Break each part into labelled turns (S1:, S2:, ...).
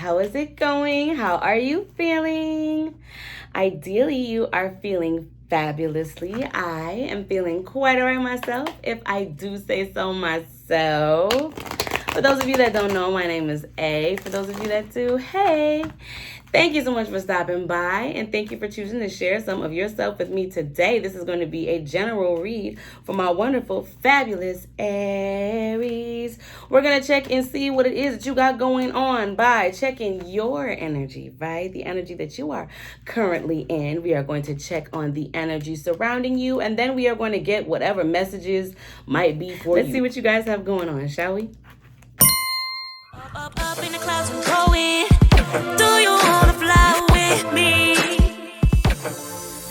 S1: How is it going? How are you feeling? Ideally, you are feeling fabulously. I am feeling quite all right myself, if I do say so myself. For those of you that don't know, my name is A. For those of you that do, hey. Thank you so much for stopping by, and thank you for choosing to share some of yourself with me today. This is going to be a general read for my wonderful, fabulous Aries. We're going to check and see what it is that you got going on by checking your energy, right? The energy that you are currently in. We are going to check on the energy surrounding you, and then we are going to get whatever messages might be for you. Let's see what you guys have going on, shall we? Up in the clouds and going. Do you wanna fly with me?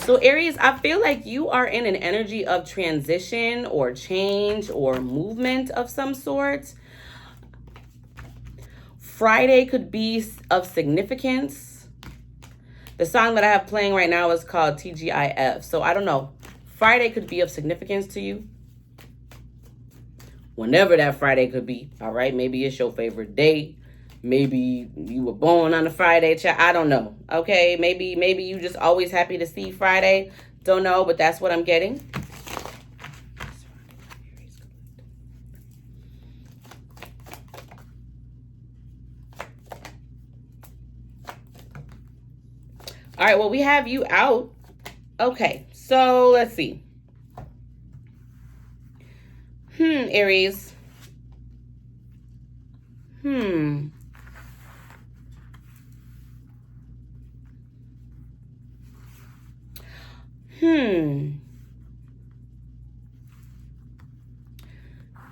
S1: So Aries, I feel like you are in an energy of transition or change or movement of some sort. Friday could be of significance. The song that I have playing right now is called TGIF. So I don't know. Friday could be of significance to you. Whenever that Friday could be, all right? Maybe it's your favorite day. Maybe you were born on a Friday, I don't know, okay? Maybe you just always happy to see Friday. Don't know, but that's what I'm getting. All right, well, we have you out. Okay, so let's see. Aries.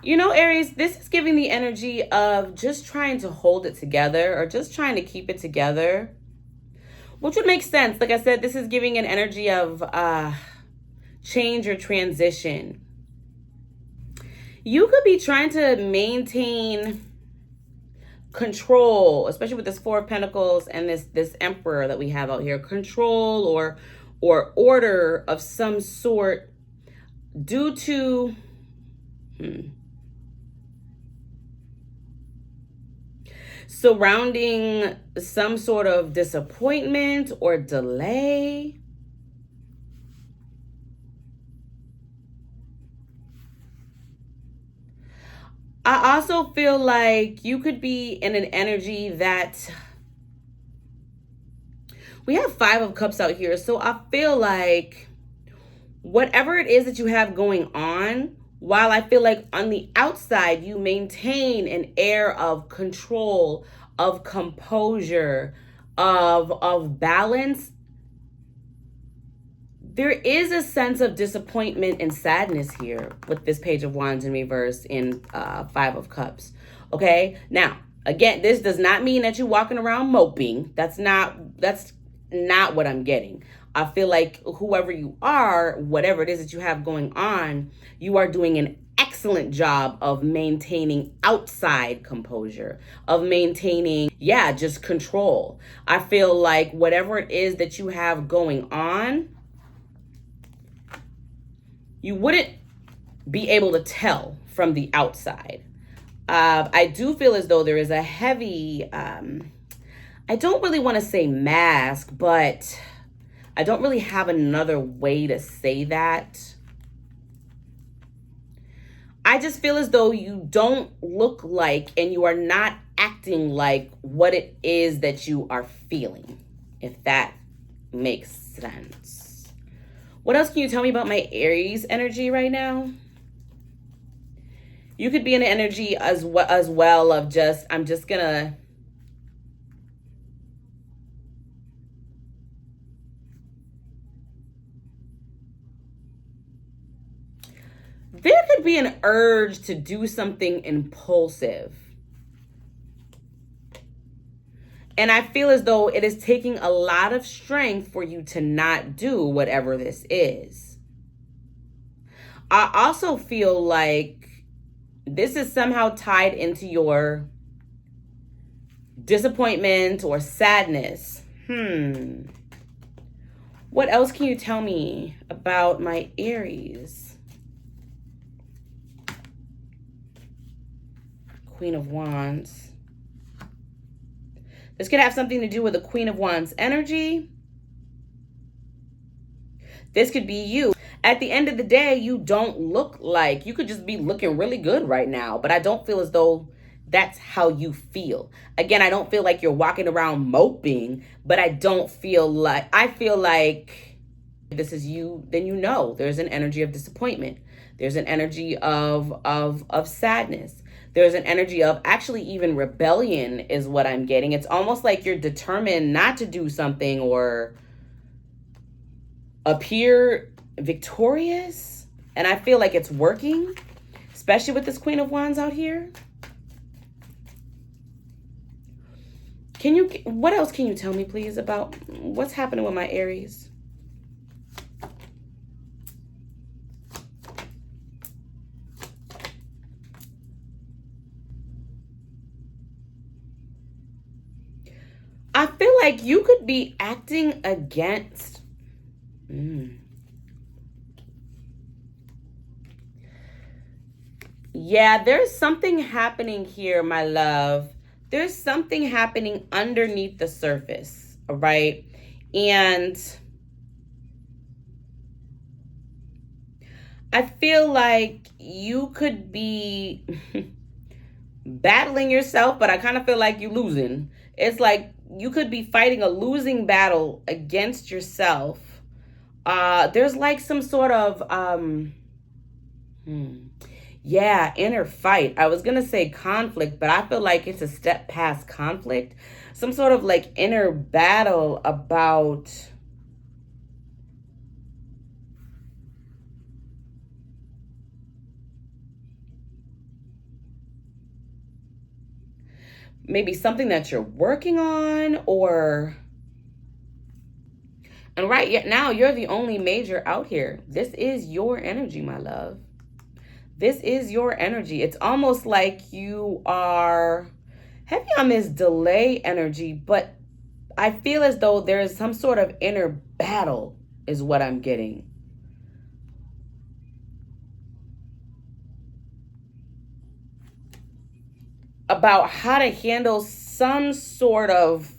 S1: You know, Aries, this is giving the energy of just trying to hold it together or just trying to keep it together, which would make sense. Like I said, this is giving an energy of change or transition. You could be trying to maintain control, especially with this Four of Pentacles and this Emperor that we have out here. Control or order of some sort due to surrounding some sort of disappointment or delay. I also feel like you could be in an energy that we have Five of Cups out here. So I feel like whatever it is that you have going on, while I feel like on the outside, you maintain an air of control, of composure, of balance, there is a sense of disappointment and sadness here with this Page of Wands in reverse in Five of Cups. Okay, now again, this does not mean that you're walking around moping. That's not what I'm getting. I feel like whoever you are, whatever it is that you have going on, you are doing an excellent job of maintaining outside composure, of maintaining, just control. I feel like whatever it is that you have going on, you wouldn't be able to tell from the outside. I do feel as though there is a heavy, I don't really want to say mask, but I don't really have another way to say that. I just feel as though you don't look like and you are not acting like what it is that you are feeling, if that makes sense. What else can you tell me about my Aries energy right now? You could be in an energy as well of just, I'm just gonna there could be an urge to do something impulsive. And I feel as though it is taking a lot of strength for you to not do whatever this is. I also feel like this is somehow tied into your disappointment or sadness. What else can you tell me about my Aries? Queen of Wands. This could have something to do with the Queen of Wands energy. This could be you. At the end of the day, you don't look like, you could just be looking really good right now, but I don't feel as though that's how you feel. Again, I don't feel like you're walking around moping, but I don't feel like, I feel like if this is you, then you know there's an energy of disappointment. There's an energy of sadness. There's an energy of actually even rebellion is what I'm getting. It's almost like you're determined not to do something or appear victorious. And I feel like it's working, especially with this Queen of Wands out here. What else can you tell me, please, about what's happening with my Aries? I feel like you could be acting against... Yeah, there's something happening here, my love. There's something happening underneath the surface, all right? And I feel like you could be battling yourself, but I kind of feel like you're losing. It's like you could be fighting a losing battle against yourself. There's like some sort of yeah, inner fight. I was gonna say conflict, but I feel like it's a step past conflict. Some sort of like inner battle about maybe something that you're working on, or... And right now, you're the only major out here. This is your energy, my love. This is your energy. It's almost like you are heavy on this delay energy, but I feel as though there is some sort of inner battle is what I'm getting. About how to handle some sort of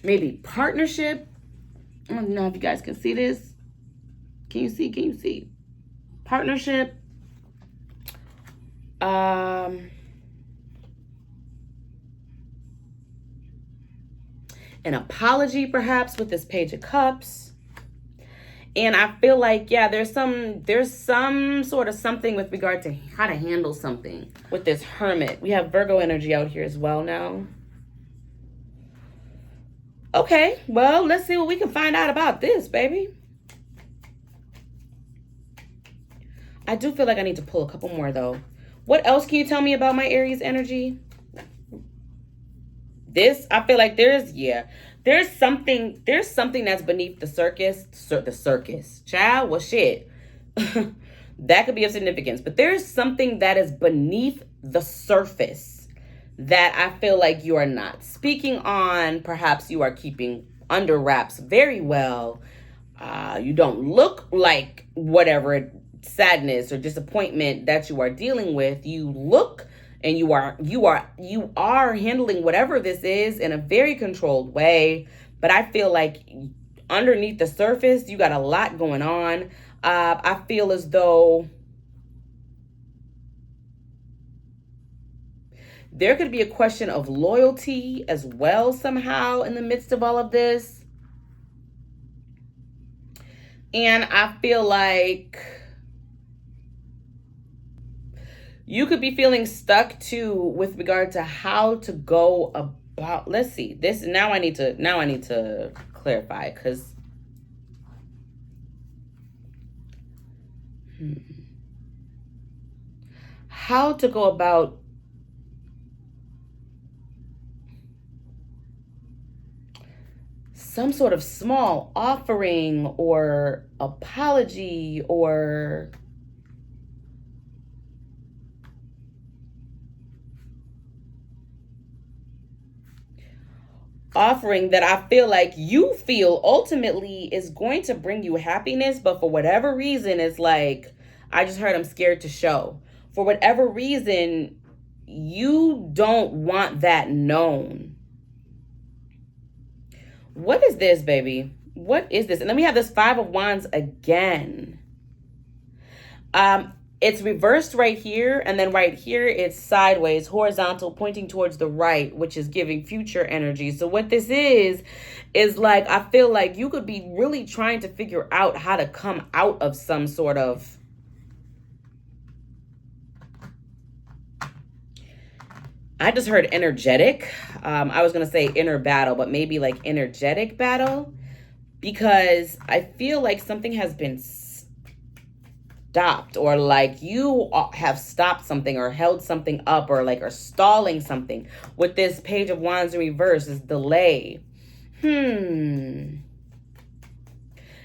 S1: maybe partnership. I don't know if you guys can see this. Can you see? Can you see? Partnership. An apology, perhaps, with this Page of Cups. And I feel like, yeah, there's some sort of something with regard to how to handle something with this Hermit. We have Virgo energy out here as well now. Okay, well, let's see what we can find out about this, baby. I do feel like I need to pull a couple more, though. What else can you tell me about my Aries energy? This, I feel like there's something that's beneath the circus. Child, well, shit. That could be of significance. But there's something that is beneath the surface that I feel like you are not speaking on. Perhaps you are keeping under wraps very well. You don't look like whatever sadness or disappointment that you are dealing with. You look and you are handling whatever this is in a very controlled way. But I feel like underneath the surface, you got a lot going on. I feel as though there could be a question of loyalty as well somehow in the midst of all of this. And I feel like you could be feeling stuck too with regard to how to go about, let's see, this, now I need to clarify, because how to go about some sort of small offering or apology or offering that I feel like you feel ultimately is going to bring you happiness, but for whatever reason, it's like, I just heard I'm scared to show. for whatever reason, you don't want that known. What is this, baby? What is this? And then we have this Five of Wands again. It's reversed right here, and then right here it's sideways, horizontal, pointing towards the right, which is giving future energy. So what this is like, I feel like you could be really trying to figure out how to come out of some sort of I just heard energetic. I was going to say inner battle, but maybe like energetic battle, because I feel like something has been stopped, or like you have stopped something or held something up, or like are stalling something. With this Page of Wands in reverse is delay. And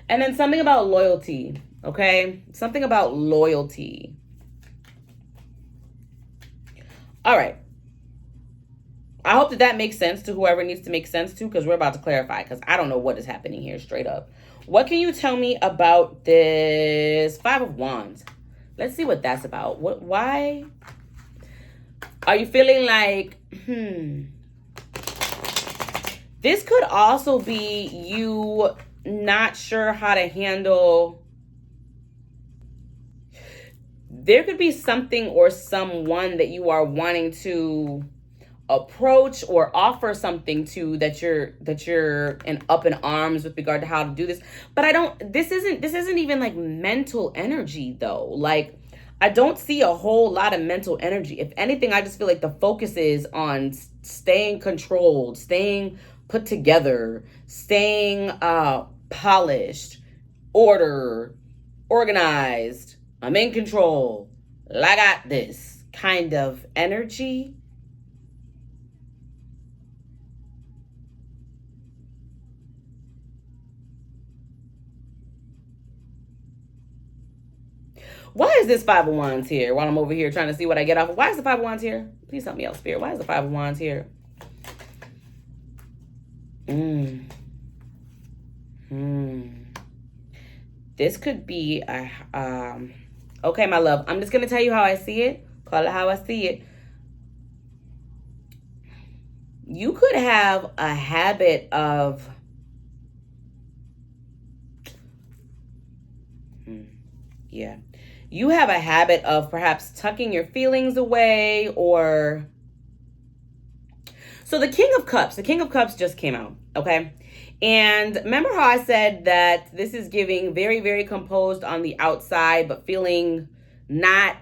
S1: then something about loyalty, okay? Something about loyalty. All right. I hope that makes sense to whoever needs to make sense to, because we're about to clarify, because I don't know what is happening here straight up. What can you tell me about this Five of Wands? Let's see what that's about. Why are you feeling like, This could also be you not sure how to handle. There could be something or someone that you are wanting to approach or offer something to, that you're up in arms with regard to how to do this. But this isn't even like mental energy though. Like, I don't see a whole lot of mental energy. If anything, I just feel like the focus is on staying controlled, staying put together, staying polished, organized. I'm in control. I got this kind of energy. Why is this Five of Wands here while I'm over here trying to see what I get off of? Why is the Five of Wands here? Please help me out, Spirit. Why is the Five of Wands here? This could be okay, my love. I'm just going to tell you how I see it. Call it how I see it. You could have a habit of you have a habit of perhaps tucking your feelings away, or so the King of Cups just came out, okay? And remember how I said that this is giving very, very composed on the outside, but feeling not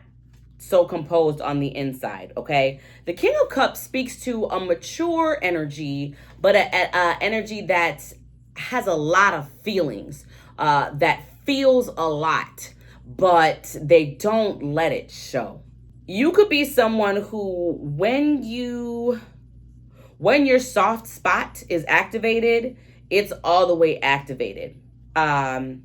S1: so composed on the inside, okay? The King of Cups speaks to a mature energy, but a energy that has a lot of feelings, that feels a lot, but they don't let it show. You could be someone who, when your soft spot is activated, it's all the way activated. There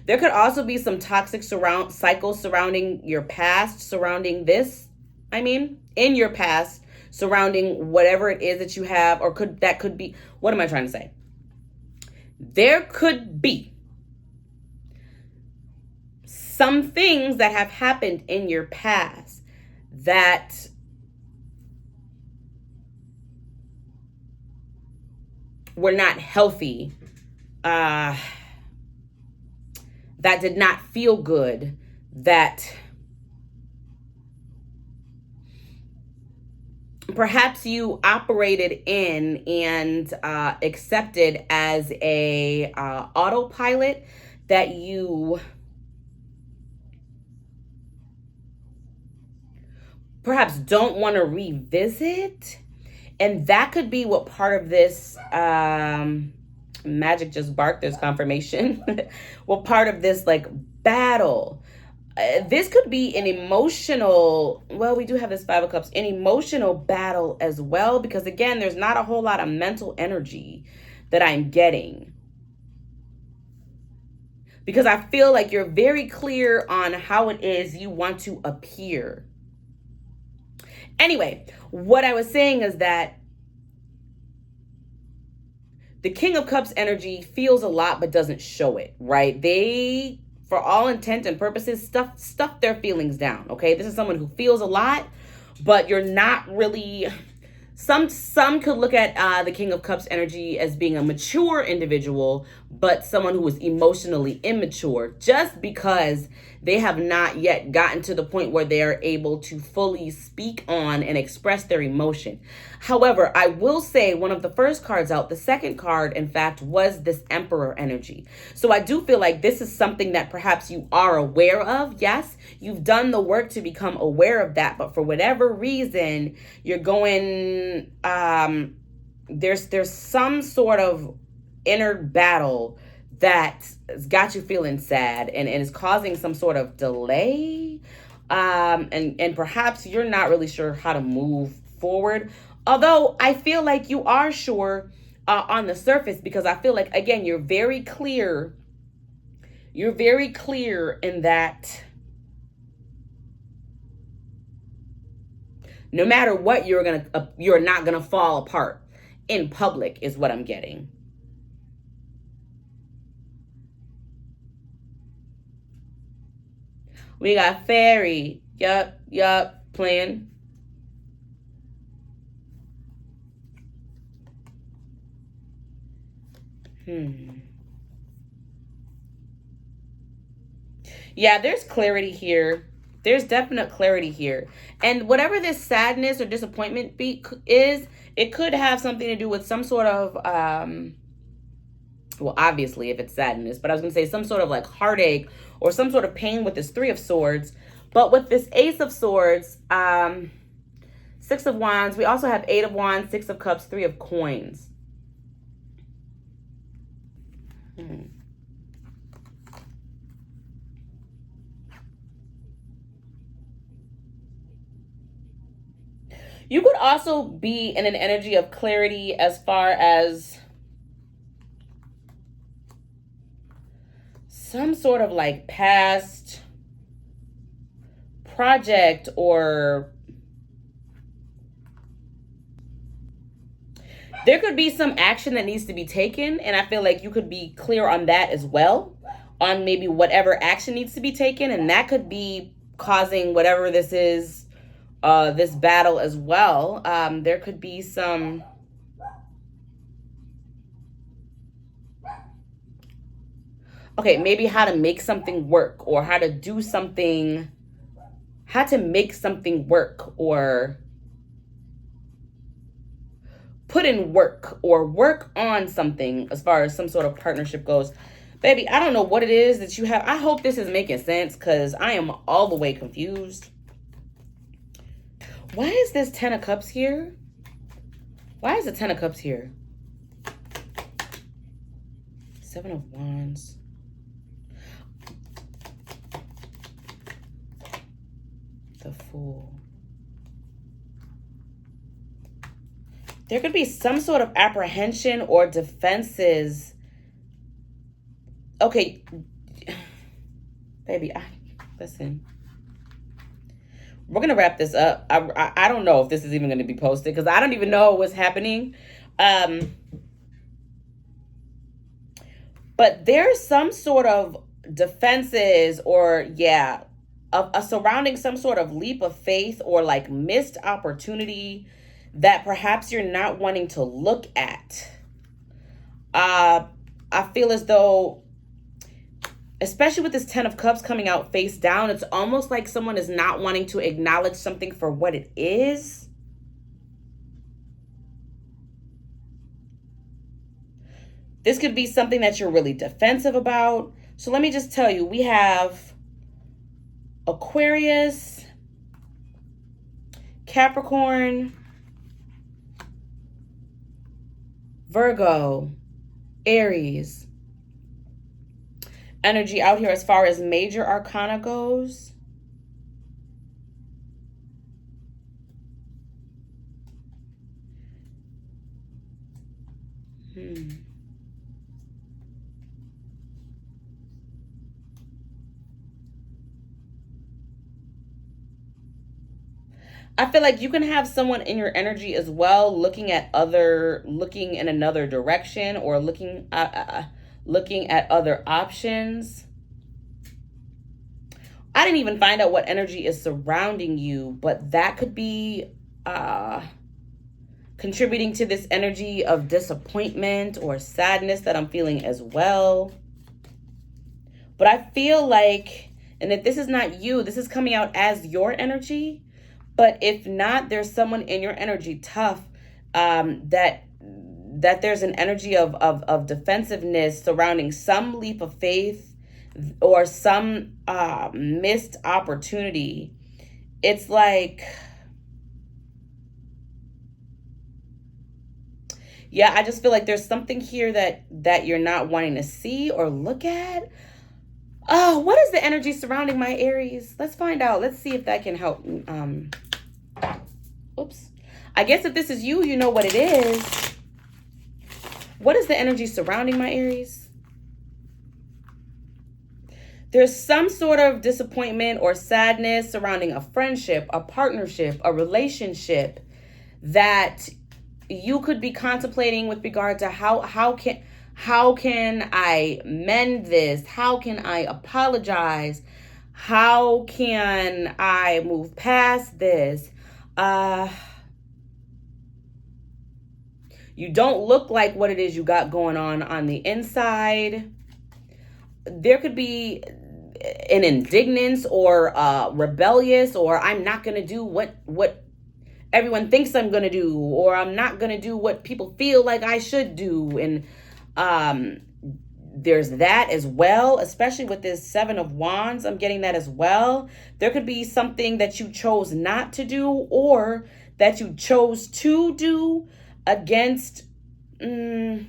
S1: could also be some toxic cycles surrounding your past, surrounding this. In your past, surrounding whatever it is that you have, or that could be, what am I trying to say? There could be some things that have happened in your past that were not healthy, that did not feel good, that perhaps you operated in and accepted as a autopilot, that you perhaps don't want to revisit. And that could be what part of this magic just barked, there's confirmation. What part of this like battle, this could be an emotional, well, we do have this Five of Cups, an emotional battle as well, because again, there's not a whole lot of mental energy that I'm getting, because I feel like you're very clear on how it is you want to appear. Anyway, what I was saying is that the King of Cups energy feels a lot but doesn't show it, right? for all intent and purposes, stuff their feelings down, okay? This is someone who feels a lot, but you're not really... Some could look at the King of Cups energy as being a mature individual, but someone who is emotionally immature, just because they have not yet gotten to the point where they are able to fully speak on and express their emotion. However, I will say one of the first cards out, the second card, in fact, was this Emperor energy. So I do feel like this is something that perhaps you are aware of. Yes, you've done the work to become aware of that, but for whatever reason, you're going, there's some sort of inner battle that has got you feeling sad and is causing some sort of delay. And perhaps you're not really sure how to move forward. Although I feel like you are sure on the surface, because I feel like, again, you're very clear. You're very clear in that no matter what, you're not gonna fall apart in public, is what I'm getting. We got fairy. Yup, playing. Yeah, there's clarity here. There's definite clarity here. And whatever this sadness or disappointment is, it could have something to do with some sort of, well, obviously, if it's sadness, but I was going to say some sort of like heartache or some sort of pain with this Three of Swords. But with this Ace of Swords, Six of Wands, we also have Eight of Wands, Six of Cups, Three of Coins. You could also be in an energy of clarity as far as some sort of like past project, or there could be some action that needs to be taken. And I feel like you could be clear on that as well, on maybe whatever action needs to be taken. And that could be causing whatever this is, this battle as well. There could be some... Okay, maybe how to make something work, or how to do something, how to make something work, or put in work, or work on something as far as some sort of partnership goes. Baby, I don't know what it is that you have. I hope this is making sense, because I am all the way confused. Why is this Ten of Cups here? Why is the Ten of Cups here? Seven of Wands. The Fool. There could be some sort of apprehension or defenses. Okay. Baby, listen. We're going to wrap this up. I don't know if this is even going to be posted, because I don't even know what's happening. But there's some sort of defenses, or, yeah, surrounding some sort of leap of faith or like missed opportunity that perhaps you're not wanting to look at. I feel as though, especially with this Ten of Cups coming out face down, it's almost like someone is not wanting to acknowledge something for what it is. This could be something that you're really defensive about. So let me just tell you, we have Aquarius, Capricorn, Virgo, Aries energy out here as far as major arcana goes. I feel like you can have someone in your energy as well looking in another direction, or looking at other options. I didn't even find out what energy is surrounding you, but that could be contributing to this energy of disappointment or sadness that I'm feeling as well. But I feel like, and if this is not you, this is coming out as your energy. But if not, there's someone in your energy, tough, that there's an energy of defensiveness surrounding some leap of faith or some missed opportunity. It's like, yeah, I just feel like there's something here that you're not wanting to see or look at. Oh, what is the energy surrounding my Aries? Let's find out. Let's see if that can help. Oops. I guess if this is you, you know what it is. What is the energy surrounding my Aries? There's some sort of disappointment or sadness surrounding a friendship, a partnership, a relationship that you could be contemplating with regard to how can I mend this? How can I apologize? How can I move past this? You don't look like what it is you got going on the inside. There could be an indignance or rebellious, or I'm not going to do what everyone thinks I'm going to do, or I'm not going to do what people feel like I should do. And there's that as well, especially with this Seven of Wands. I'm getting that as well. There could be something that you chose not to do or that you chose to do against, I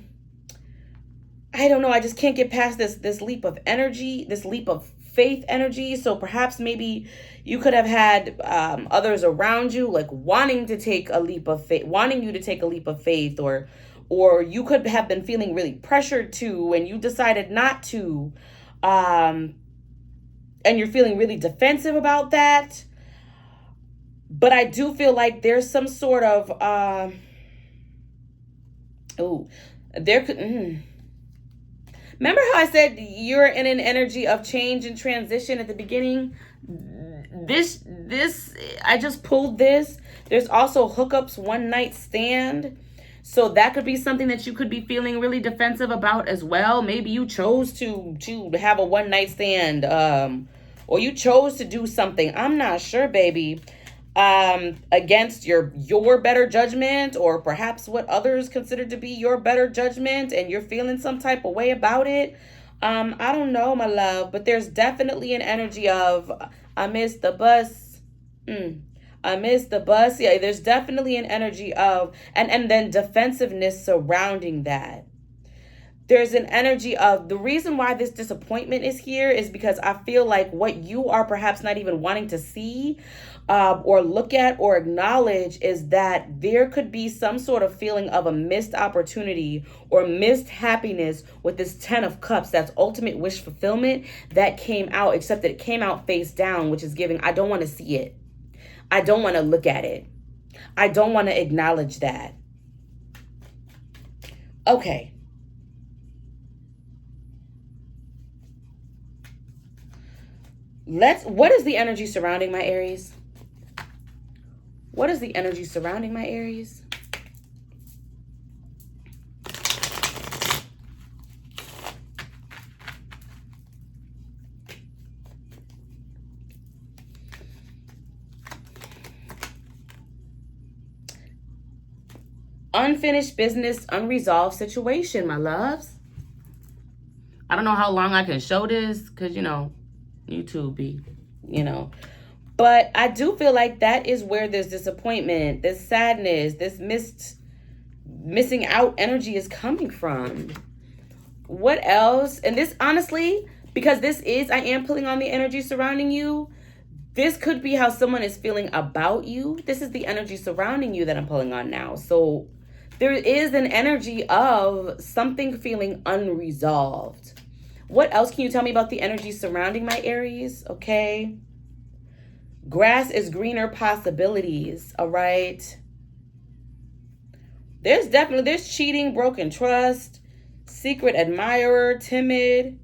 S1: don't know. I just can't get past this leap of energy, this leap of faith energy. So perhaps maybe you could have had others around you like wanting to take a leap of faith, wanting you to take a leap of faith, or you could have been feeling really pressured to, and you decided not to, and you're feeling really defensive about that. But I do feel like there's some sort of there could. Remember how I said you're in an energy of change and transition at the beginning? This, I just pulled this. There's also hookups, one night stand. So that could be something that you could be feeling really defensive about as well. Maybe you chose to have a one night stand, or you chose to do something. I'm not sure, baby. Against your better judgment, or perhaps what others consider to be your better judgment, and you're feeling some type of way about it. I don't know, my love, but there's definitely an energy of I missed the bus. I missed the bus. Yeah, there's definitely an energy of and then defensiveness surrounding that. There's an energy of the reason why this disappointment is here is because I feel like what you are perhaps not even wanting to see or look at or acknowledge is that there could be some sort of feeling of a missed opportunity or missed happiness with this 10 of Cups. That's ultimate wish fulfillment that came out, except that it came out face down, which is giving, I don't want to see it. I don't want to look at it. I don't want to acknowledge that. Okay. What is the energy surrounding my Aries? What is the energy surrounding my Aries? Unfinished business, unresolved situation, my loves. I don't know how long I can show this because, YouTube be, But I do feel like that is where this disappointment, this sadness, this missing out energy is coming from. What else? And this, honestly, because I am pulling on the energy surrounding you. This could be how someone is feeling about you. This is the energy surrounding you that I'm pulling on now. So there is an energy of something feeling unresolved. What else can you tell me about the energy surrounding my Aries? Okay. Grass is greener possibilities. All right. There's cheating, broken trust, secret admirer, timid.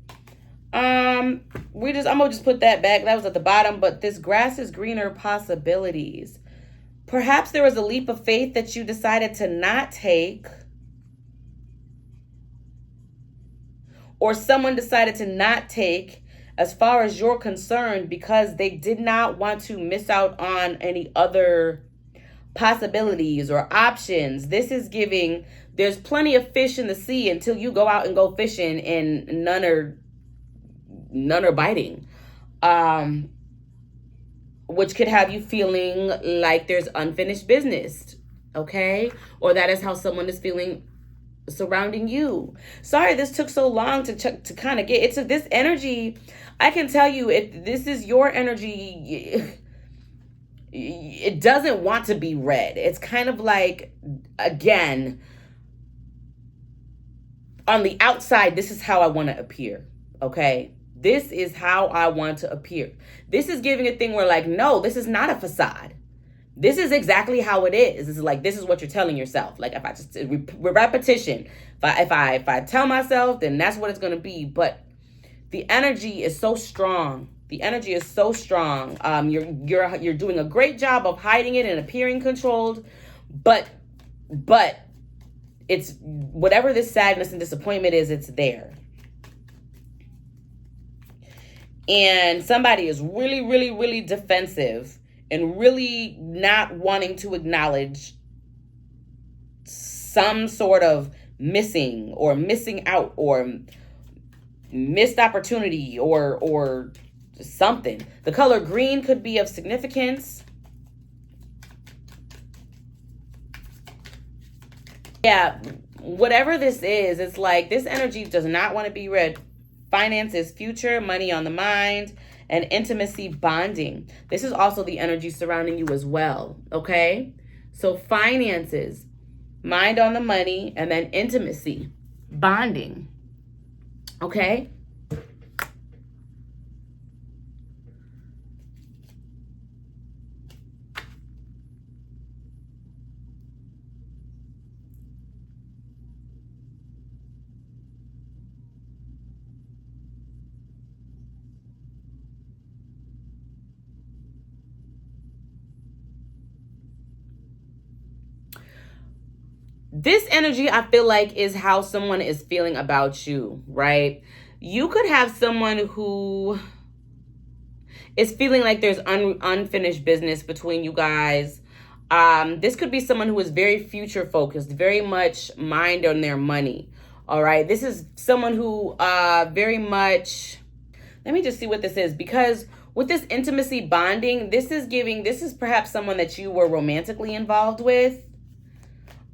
S1: I'm gonna just put that back. That was at the bottom, but this grass is greener possibilities. Perhaps there was a leap of faith that you decided to not take, or someone decided to not take as far as you're concerned because they did not want to miss out on any other possibilities or options. This is giving, there's plenty of fish in the sea until you go out and go fishing and none are biting. Which could have you feeling like there's unfinished business, okay? Or that is how someone is feeling surrounding you. Sorry this took so long to kind of get it. This energy, I can tell you, if this is your energy, it doesn't want to be read. It's kind of like, again, on the outside, this is how I want to appear, okay? This is how I want to appear. This is giving a thing where, like, no, this is not a facade. This is exactly how it is. This is like, this is what you're telling yourself. Like, if I just repetition, if I tell myself, then that's what it's going to be. But the energy is so strong. The energy is so strong. You're doing a great job of hiding it and appearing controlled, but it's whatever this sadness and disappointment is, it's there. And somebody is really, really, really defensive and really not wanting to acknowledge some sort of missing out or missed opportunity or something. The color green could be of significance. Yeah, whatever this is, it's like this energy does not want to be read. Finances, future, money on the mind, and intimacy, bonding. This is also the energy surrounding you as well, okay? So finances, mind on the money, and then intimacy, bonding, okay? This energy, I feel like, is how someone is feeling about you, right? You could have someone who is feeling like there's unfinished business between you guys. This could be someone who is very future focused, very much mind on their money, all right? This is someone who very much, let me just see what this is, because with this intimacy bonding, this is perhaps someone that you were romantically involved with.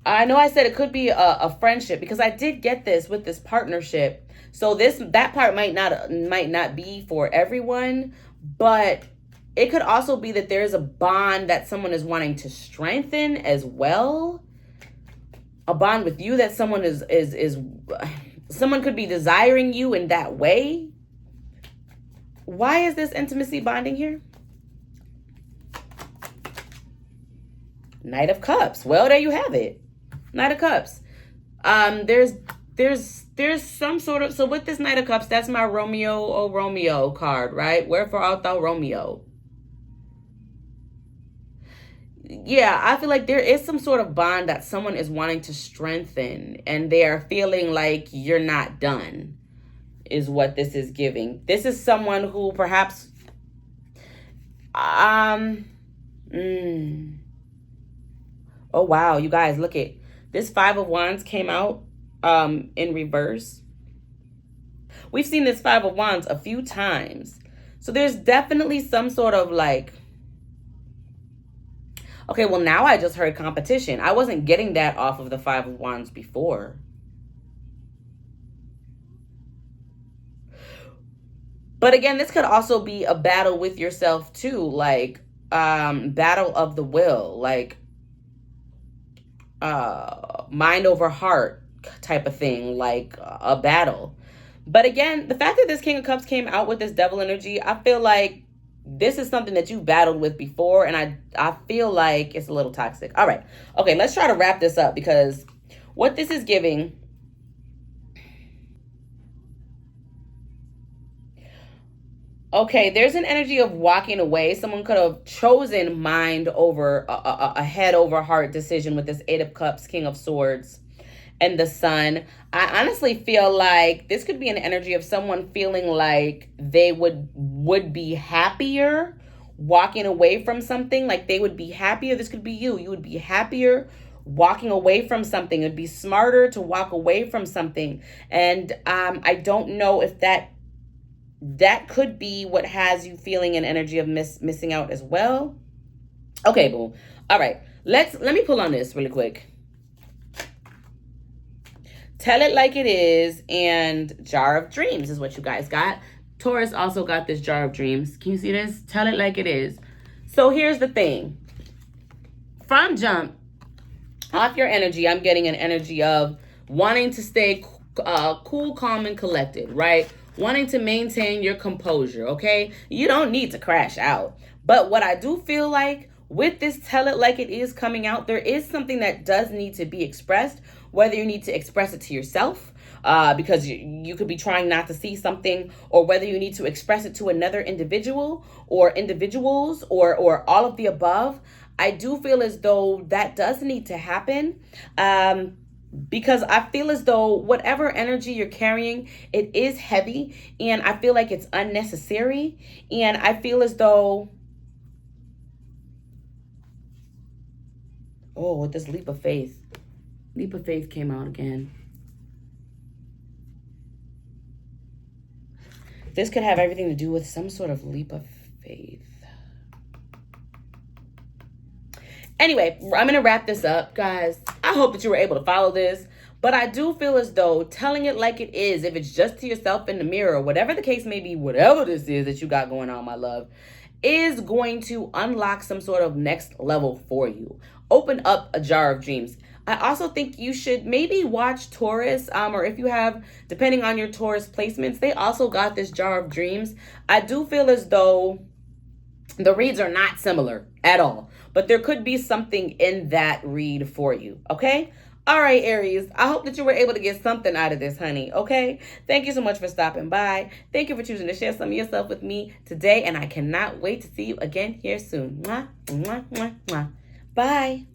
S1: I know I said it could be a friendship because I did get this with this partnership. So that part might not be for everyone, but it could also be that there's a bond that someone is wanting to strengthen as well. A bond with you that someone is someone could be desiring you in that way. Why is this intimacy bonding here? Knight of Cups. Well, there you have it. Knight of Cups. There's some sort of, so with this Knight of Cups, that's my Romeo card, right? Wherefore art thou Romeo? Yeah, I feel like there is some sort of bond that someone is wanting to strengthen, and they are feeling like you're not done, is what this is giving. This is someone who perhaps, oh wow, you guys, look at this. 5 of Wands came out in reverse. We've seen this 5 of Wands a few times. So there's definitely some sort of like, okay, well now I just heard competition. I wasn't getting that off of the 5 of Wands before. But again, this could also be a battle with yourself too, like battle of the will, like mind over heart type of thing, like a battle. But again, the fact that this King of Cups came out with this devil energy, I feel like this is something that you battled with before, and I feel like it's a little toxic. All right. Okay, let's try to wrap this up, because what this is giving, Okay, there's an energy of walking away. Someone could have chosen mind over a head over heart decision with this Eight of Cups, King of Swords, and the Sun. I honestly feel like this could be an energy of someone feeling like they would be happier walking away from something. Like they would be happier. This could be you. You would be happier walking away from something. It'd be smarter to walk away from something. And I don't know if that could be what has you feeling an energy of missing out as well. Okay, boom. All right, let me pull on this really quick. Tell it like it is, and Jar of Dreams is what you guys got. Taurus also got this Jar of Dreams. Can you see this? Tell it like it is. So here's the thing. From jump, off your energy, I'm getting an energy of wanting to stay cool, calm, and collected, right? Wanting to maintain your composure, okay? You don't need to crash out. But what I do feel like with this tell it like it is coming out, there is something that does need to be expressed, whether you need to express it to yourself, because you could be trying not to see something, or whether you need to express it to another individual or individuals or all of the above. I do feel as though that does need to happen. Because I feel as though whatever energy you're carrying, it is heavy, and I feel like it's unnecessary, and I feel as though, oh, with this leap of faith came out again. This could have everything to do with some sort of leap of faith. Anyway, I'm going to wrap this up, guys. I hope that you were able to follow this. But I do feel as though telling it like it is, if it's just to yourself in the mirror, whatever the case may be, whatever this is that you got going on, my love, is going to unlock some sort of next level for you. Open up a Jar of Dreams. I also think you should maybe watch Taurus, or if you have, depending on your Taurus placements, they also got this Jar of Dreams. I do feel as though the reads are not similar at all, but there could be something in that read for you, okay? All right, Aries, I hope that you were able to get something out of this, honey, okay? Thank you so much for stopping by. Thank you for choosing to share some of yourself with me today, and I cannot wait to see you again here soon. Mwah, mwah, mwah, mwah. Bye.